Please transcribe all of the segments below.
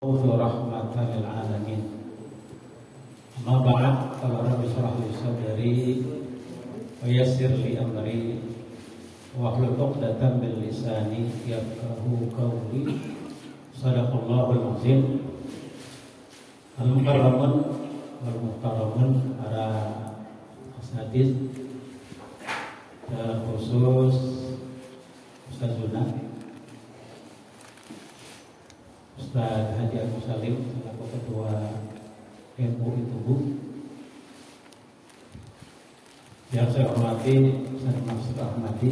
rahmatan lil alamin. Amma ba'd, qala rabbi shrah li sadri wa yassir li amri wahlul 'uqdatam min lisani yafqahu qawli. Shadaqallahul azim. Al-mukarramun wal mukarramun para asatidz, dalam khusus Ustaz Zuna, Ustaz Haji Agus Salim selaku Ketua MUI Tubuh, yang saya hormati Ustaz Maksud Ahmadi,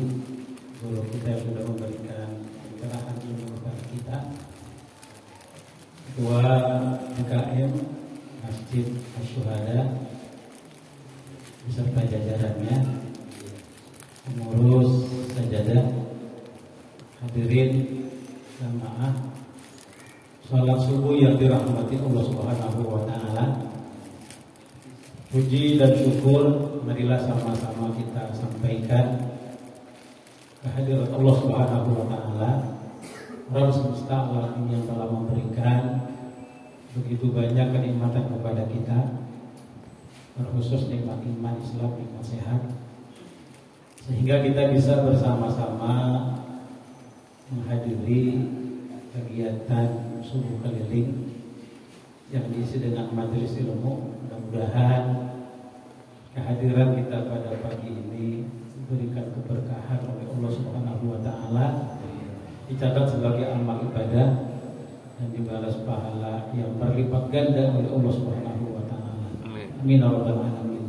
guru kita yang sudah memberikan pencerahan ilmu kepada kita, Ketua MKM Masjid Asy-Syuhada beserta jajarannya, pengurus sajadah, hadirin jamaah salat subuh yang dirahmati Allah Subhanahu wa taala. Puji dan syukur marilah sama-sama kita sampaikan kehadirat Allah Subhanahu wa taala, Rabb semesta alam yang telah memberikan begitu banyak kenikmatan kepada kita, terkhusus nikmat iman, Islam, nikmat sehat, sehingga kita bisa bersama-sama menghadiri kegiatan subuh keliling yang diisi dengan majelis ilmu. Mudah-mudahan kehadiran kita pada pagi ini diberikan keberkahan oleh Allah Subhanahu wa taala, dicatat sebagai amal ibadah dan dibalas pahala yang berlipat ganda oleh Allah Subhanahu wa taala. Amin ya rabbal alamin.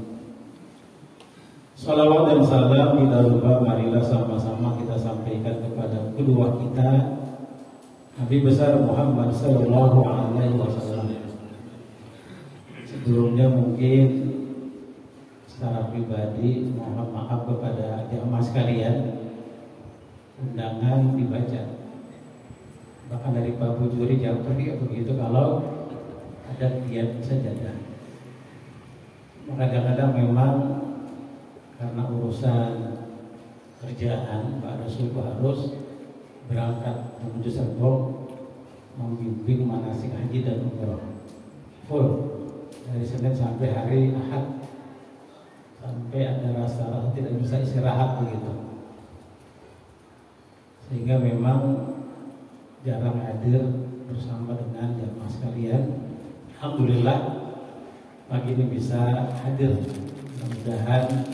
Salawat dan salam tidak lupa marilah sama-sama kita sampaikan kepada kedua kita, Nabi besar Muhammad sallallahu alaihi wasallam. Sebelumnya mungkin secara pribadi mohon maaf kepada jamaah sekalian, undangan dibaca. Bahkan dari Pak Bujuri jauh pergi begitu kalau ada kegiatan sajadah. Kadang-kadang memang karena urusan kerjaan Pak Rasul harus berangkat menuju Serpong membimbing manasik haji dan umroh full dari Senin sampai hari Ahad, sampai ada rasa tidak bisa istirahat begitu, sehingga memang jarang hadir bersama dengan jamaah sekalian. Alhamdulillah pagi ini bisa hadir. Mudah-mudahan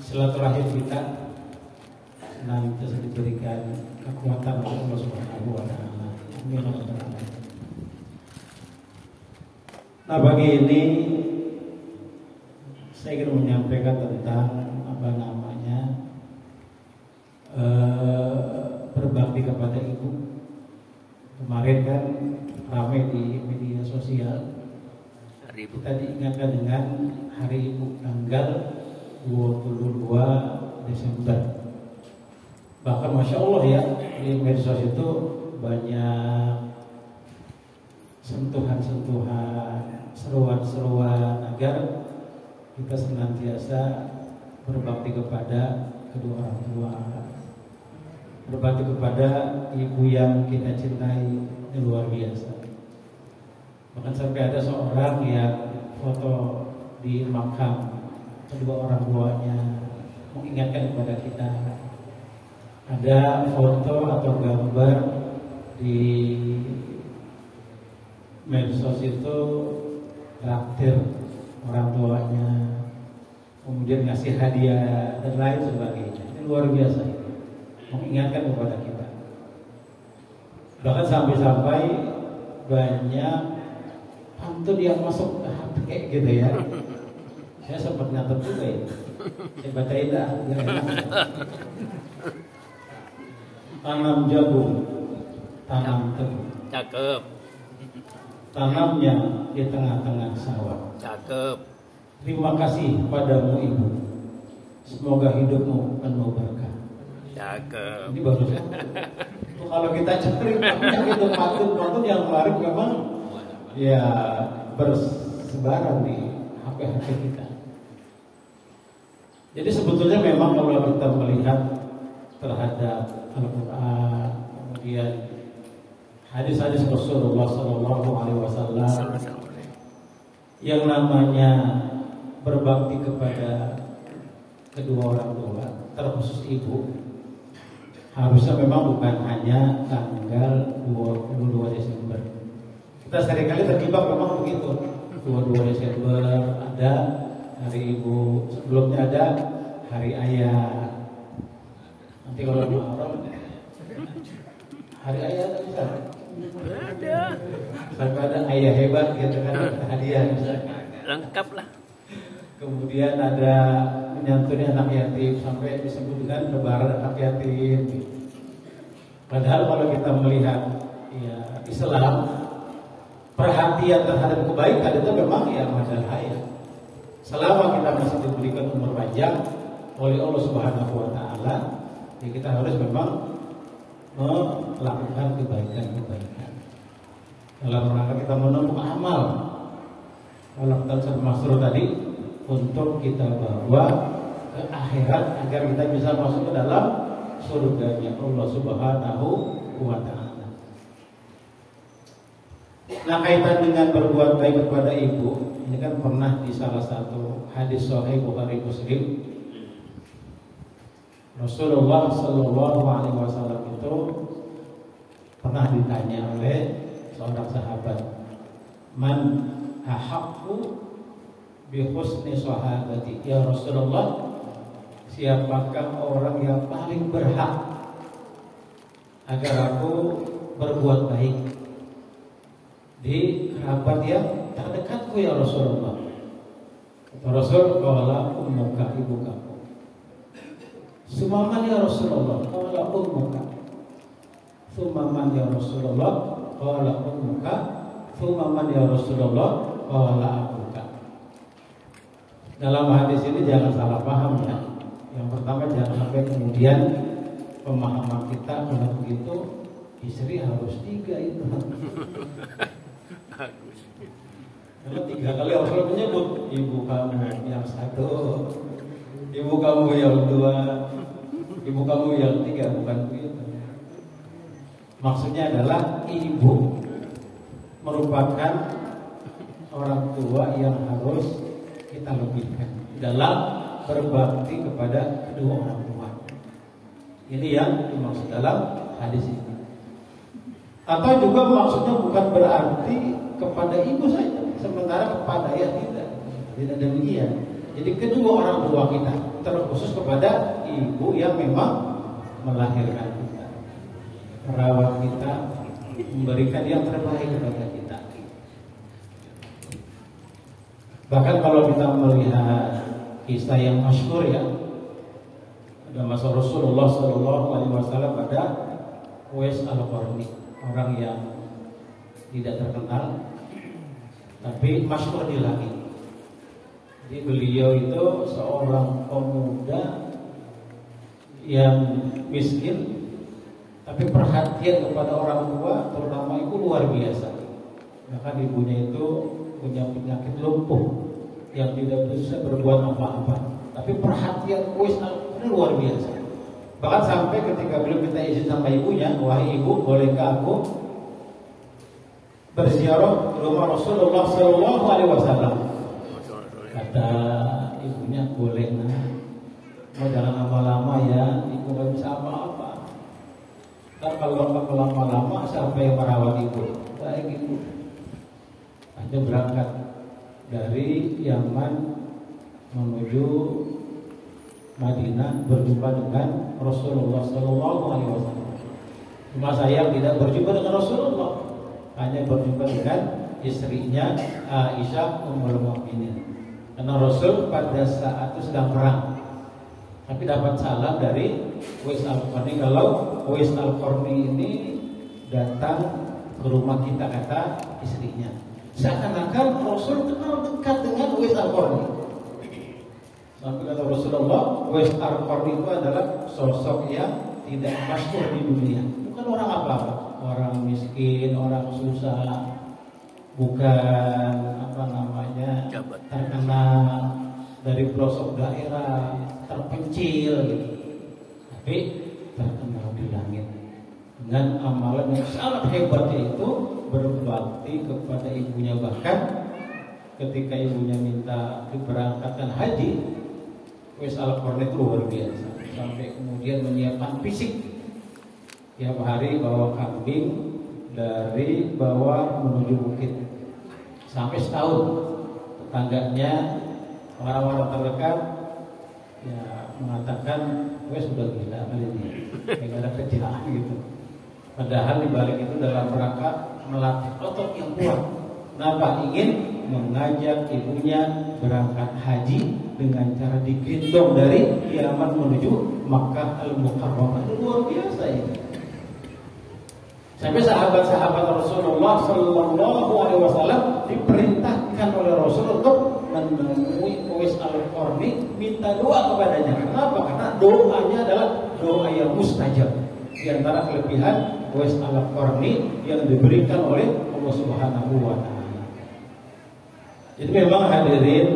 silaturahim kita nanti diberikan kekuatan oleh Allah Subhanahu wa taala. Amin. Nah, pagi ini saya ingin menyampaikan tentang berbakti kepada ibu. Kemarin kan ramai di media sosial, kita diingatkan dengan Hari Ibu tanggal 22 Desember. Bahkan Masya Allah ya, di medsos itu banyak sentuhan-sentuhan, seruan-seruan agar kita senantiasa berbakti kepada kedua orang tua, berbakti kepada ibu yang kita cintai, ini luar biasa. Bahkan sampai ada seorang yang foto di makam kedua orang tuanya mengingatkan kepada kita. Ada foto atau gambar di medsos itu traktir orang tuanya, kemudian ngasih hadiah dan lain sebagainya. Ini luar biasa, mengingatkan kepada kita. Bahkan sampai-sampai banyak pantun yang masuk ke HP gitu ya. Saya sempat nyatet juga ya. Saya bacain dah. Tanam jagung, tanam tebu. Cakep. Tanamnya di tengah-tengah sawah. Cakep. Terima kasih padamu ibu. Semoga hidupmu penuh berkah. Cakep. Ini bagus ya. Kalau kita cari banyak itu pantun yang kemarin memang ya bersebaran di HP kita. Jadi sebetulnya memang kalau kita melihat terhadap Al-Quran, kemudian hadis-hadis Rasulullah Sallallahu Yang namanya berbakti kepada kedua orang tua, terkhusus ibu, harusnya memang bukan hanya tanggal 22 Desember. Kita seringkali terjebak memang begitu. 22 Desember ada hari ibu, sebelumnya ada hari ayah. Nanti kalau Muharram hari ayah bisa. Ada. Sampai ada ayah hebat gitu kan, hadiah bisa. Lengkap lah. Kemudian ada menyantuni anak yatim sampai disebut dengan lebaran anak yatim. Padahal kalau kita melihat ya Islam, perhatian terhadap kebaikan itu memang ya masalah hayat. Selama kita masih diberikan umur panjang oleh Allah Subhanahu wa taala, ya kita harus memang melakukan kebaikan-kebaikan. Dalam rangka kita menempuh amal. Kalau kita masuk tadi untuk kita bawa ke akhirat agar kita bisa masuk ke dalam surganya Allah Subhanahu wa taala. Nah, kaitan dengan berbuat baik kepada ibu, ini kan pernah di salah satu hadis sahih Bukhari Muslim, Rasulullah Shallallahu Alaihi Wasallam itu pernah ditanya oleh seorang sahabat, man ahaqqu bi husni sahabati, ya Rasulullah, siapakah orang yang paling berhak agar aku berbuat baik di kerabat yang terdekatku ya Rasulullah? Kata Rasul, qala ummuka, ibu kamu. Sumaman ya Rasulullah, qala ummuka. Sumaman ya Rasulullah, qala ummuka. Sumaman ya Rasulullah, qala abuka. Dalam hadis ini jangan salah paham ya. Yang pertama, jangan sampai kemudian pemahaman kita kalau begitu istri harus 3 itu. Karena 3 kali Rasul menyebut ibu kamu yang 1, ibu kamu yang 2, ibu kamu yang 3, bukan begitu. Maksudnya adalah ibu merupakan orang tua yang harus kita lebihkan dalam berbakti kepada kedua orang tua. Ini yang dimaksud dalam hadis ini. Atau juga maksudnya bukan berarti kepada ibu saja, sementara kepada ayah tidak demikian. Jadi kedua orang tua kita, terkhusus kepada ibu yang memang melahirkan kita, merawat kita, memberikan yang terbaik kepada kita. Bahkan kalau kita melihat kisah yang masyhur ya, ada masa Rasulullah SAW pada Uwais Al-Qarni, orang yang tidak terkenal tapi masyhur di langit. Jadi beliau itu seorang pemuda yang miskin, tapi perhatian kepada orang tua, terutama ibu, luar biasa. Bahkan ibunya itu punya penyakit lumpuh yang tidak bisa berbuat apa-apa, tapi perhatian Uwais ini luar biasa. Bahkan sampai ketika beliau minta izin sama ibunya, wahai ibu, bolehkah aku berziarah ke rumah Rasulullah Sallallahu Alaihi Wasallam? Kata ibunya, boleh nah, mau jangan lama-lama ya, ibu nggak bisa apa-apa. Kalau lama-lama sampai merawat ibu, baik ibu. Hanya berangkat dari Yaman menuju Madinah berjumpa dengan Rasulullah Sallallahu Alaihi Wasallam. Cuma sayang tidak berjumpa dengan Rasulullah, hanya berjumpa dengan istrinya Aisyah Ummul Mukminin. Karena Rasul pada saat itu sedang perang, tapi dapat salam dari Uwais Al-Qarni kalau Uwais Al-Qarni ini datang ke rumah kita, kata istrinya. Seakan-akan Rasul kenal dekat dengan Uwais Al-Qarni. Sampai kata Rasulullah, Uwais Al-Qarni itu adalah sosok yang tidak masyhur di dunia. Bukan orang apa-apa, orang miskin, orang susah, bukan terkenal dari pelosok daerah terpencil gitu. Tapi terkenal di langit dengan amalan yang sangat hebat, yaitu berbakti kepada ibunya. Bahkan ketika ibunya minta diberangkatkan haji, wes Al-Qarni itu luar biasa. Sampai kemudian menyiapkan fisik. Tiap hari bawa kambing dari bawah menuju bukit. Sampai setahun. Tetangganya, orang-orang terdekat ya mengatakan, wes sudah gila kali ini. Kayak ada kecelakaan gitu. Padahal dibalik itu dalam rangka melatih otot yang kuat. Kenapa? Ingin mengajak ibunya berangkat haji dengan cara digendong dari Yaman menuju Makkah Al-Mukarramah. Itu luar biasa ini. Sampai sahabat-sahabat Rasulullah Sallallahu Alaihi Wasallam diperintahkan oleh Rasul untuk menemui Uwais Al-Qarni, minta doa kepadanya. Kenapa? Karena doanya adalah doa yang mustajab. Di antara kelebihan Uwais Al-Qarni yang diberikan oleh Allah Subhanahu Wa Taala. Jadi memang hadirin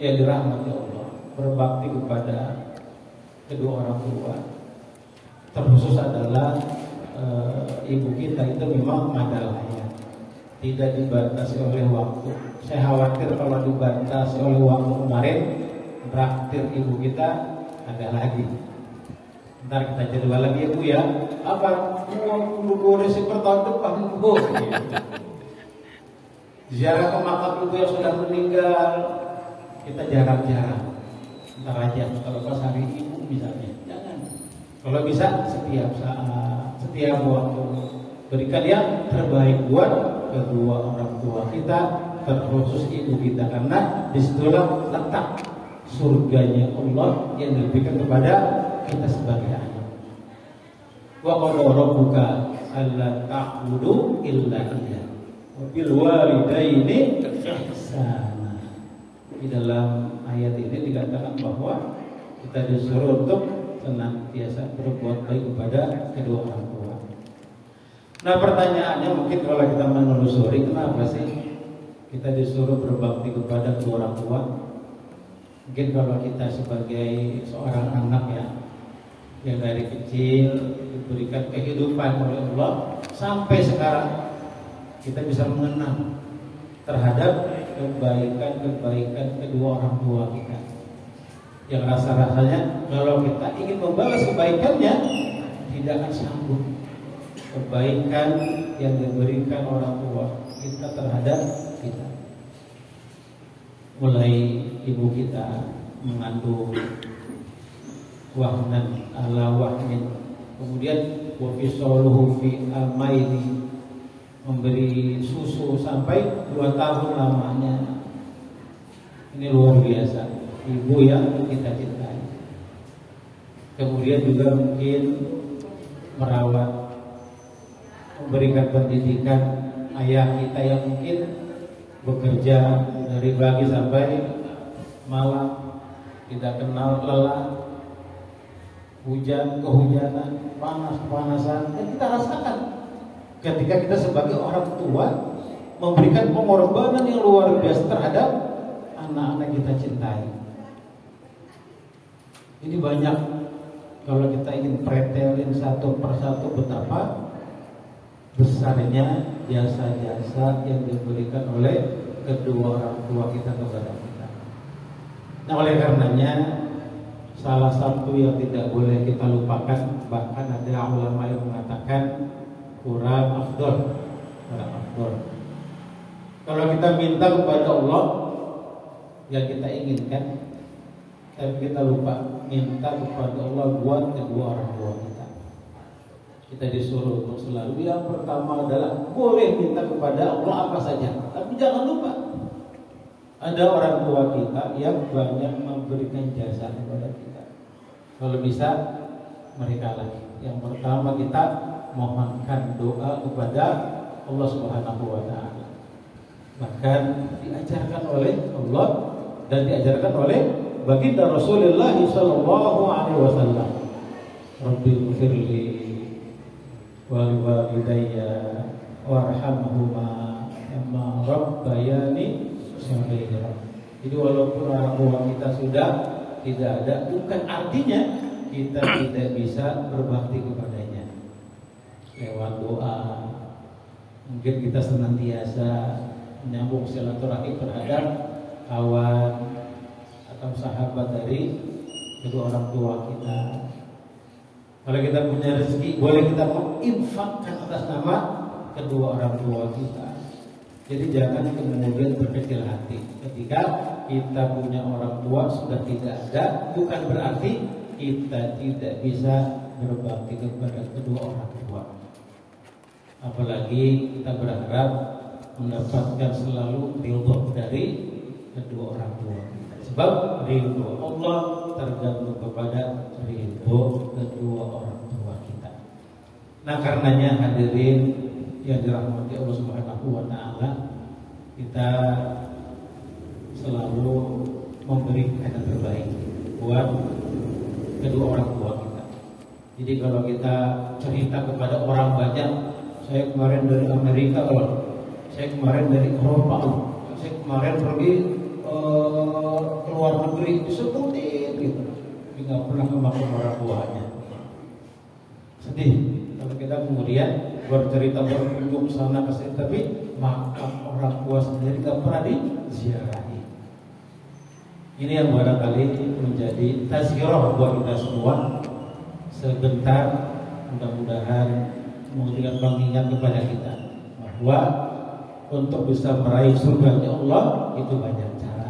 yang dirahmati Allah, berbakti kepada kedua orang tua, terkhusus adalah ibu kita itu memang madalanya, tidak dibatasi oleh waktu. Saya khawatir kalau dibatasi oleh waktu kemarin, traktir ibu kita ada lagi. Ntar kita jadwal lagi ibu ya. Apa? Uang resiko tahun depan ibu. Ziarah ke makam ibu yang sudah meninggal kita jarang-jarang. Ntar aja kalau pas hari ibu misalnya. Jangan. Kalau bisa setiap saat, setiap waktu berikan yang terbaik buat kedua orang tua kita, terkhusus ibu kita, karena disitulah letak surganya Allah yang diberikan kepada kita sebagai anak. Wa qala rabbuka alla ta'budu illa iyyah wa bil walidaini ihsana. Di dalam ayat ini dikatakan bahwa kita disuruh untuk senantiasa berbuat baik kepada kedua orang tua. Nah, pertanyaannya mungkin kalau kita menelusuri, kenapa sih kita disuruh berbakti kepada kedua orang tua? Mungkin kalau kita sebagai seorang anak ya, yang dari kecil diberikan kehidupan oleh Allah sampai sekarang, kita bisa mengenang terhadap kebaikan-kebaikan kedua orang tua kita. Yang rasa-rasanya kalau kita ingin membalas kebaikannya tidak akan sanggup. Kebaikan yang diberikan orang tua kita terhadap kita, mulai ibu kita mengandung wahnan ala wahnin, kemudian wafisaluhu fi amaini, memberi susu sampai 2 tahun lamanya. Ini luar biasa, ibu yang kita cintai. Kemudian juga mungkin merawat, memberikan pendidikan ayah kita yang mungkin bekerja dari pagi sampai malam, tidak kenal lelah, hujan kehujanan, panas kepanasan, dan kita rasakan ketika kita sebagai orang tua memberikan pengorbanan yang luar biasa terhadap anak-anak kita cintai. Ini banyak kalau kita ingin pretelin satu persatu betapa besarnya jasa-jasa yang diberikan oleh kedua orang tua kita kepada kita. Nah, oleh karenanya salah satu yang tidak boleh kita lupakan, bahkan ada ulama yang mengatakan kurang afdol. Kalau kita minta kepada Allah yang kita inginkan, tapi kita lupa minta kepada Allah buat kedua orang tua kita. Kita disuruh untuk selalu yang pertama adalah boleh minta kepada Allah apa saja, tapi jangan lupa ada orang tua kita yang banyak memberikan jasa kepada kita. Kalau bisa mereka lagi. Yang pertama kita mohonkan doa kepada Allah Subhanahu Wa Taala. Bahkan diajarkan oleh Allah dan diajarkan oleh baginda Rasulullah Sallallahu Alaihi Wasallam. Rabbighfirli wal walidayya warhamhuma kama rabbayani shaghira. Jadi walaupun orang tua kita sudah tidak ada, bukan artinya kita tidak bisa berbakti kepadanya lewat doa. Mungkin kita senantiasa menyambung silaturahim terhadap kawan atau sahabat dari kedua orang tua kita. Kalau kita punya rezeki, boleh kita menginfakkan atas nama kedua orang tua kita. Jadi jangan kemudian berkecil hati ketika kita punya orang tua sudah tidak ada, bukan berarti kita tidak bisa berbakti kepada kedua orang tua. Apalagi kita berharap mendapatkan selalu ridho dari kedua orang tua. Sebab ridho Allah tergantung kepada ridho kedua orang tua kita. Nah, karenanya hadirin yang dirahmati Allah Subhanahu wa taala, kita selalu memberikan yang terbaik buat kedua orang tua kita. Jadi kalau kita cerita kepada orang banyak, saya kemarin dari Amerika, saya kemarin dari Eropa, saya kemarin pergi ke luar negeri, disebutin gitu, tapi nggak pernah ke makam orang tuanya. Sedih kalau kita kemudian bercerita berkunjung sana ke sini, tapi makam orang tua sendiri nggak pernah diziarahi. Ini yang barangkali menjadi tazkirah buat kita semua. Sebentar, mudah-mudahan memberikan pengingat kepada kita bahwa untuk bisa meraih surga Allah itu banyak cara.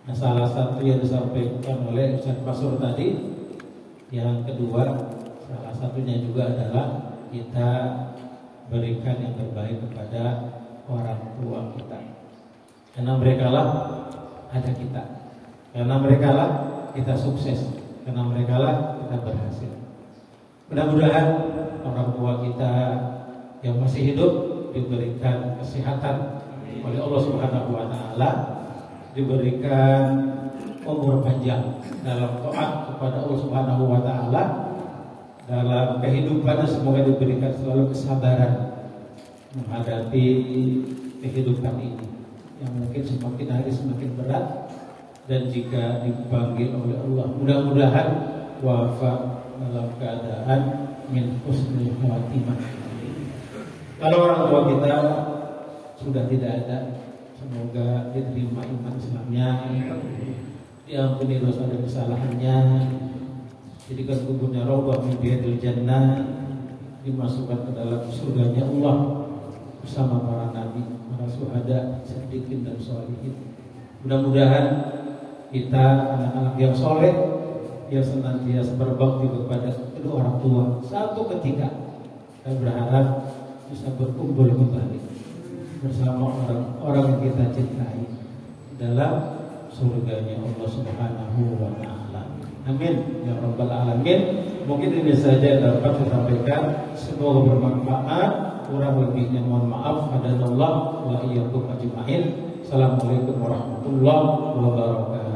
Nah, salah satu yang disampaikan oleh Ustaz Pasur tadi, yang kedua, salah satunya juga adalah kita berikan yang terbaik kepada orang tua kita, karena mereka lah ada kita, karena mereka lah kita sukses, karena mereka lah kita berhasil. Mudah-mudahan orang tua kita yang masih hidup diberikan kesehatan oleh Allah Subhanahu wa taala, diberikan umur panjang dalam taat kepada Allah Subhanahu wa taala, dalam kehidupannya semoga diberikan selalu kesabaran menghadapi kehidupan ini yang mungkin semakin hari semakin berat, dan jika dipanggil oleh Allah mudah-mudahan wafat dalam keadaan min husnul khatimah. Kalau orang tua kita sudah tidak ada, semoga diterima iman Islamnya, diampuni dosa dan kesalahannya, jadikan kuburnya raudhah min riyadil jannah, dimasukkan ke dalam surganya Allah bersama para nabi, para syuhada, siddiqin dan sholihin. Mudah-mudahan kita anak-anak yang soleh, yang senantiasa berbakti kepada kedua orang tua, satu ketika saya berharap bisa berkumpul kembali bersama orang-orang yang kita cintai dalam surganya Allah Subhanahu wa taala. Amin ya rabbal alamin. Mungkin ini saja dapat saya sampaikan, semoga bermanfaat. Kurang lebihnya mohon maaf. Hadanallah wa iyyakum ajmain. Assalamualaikum warahmatullahi wabarakatuh.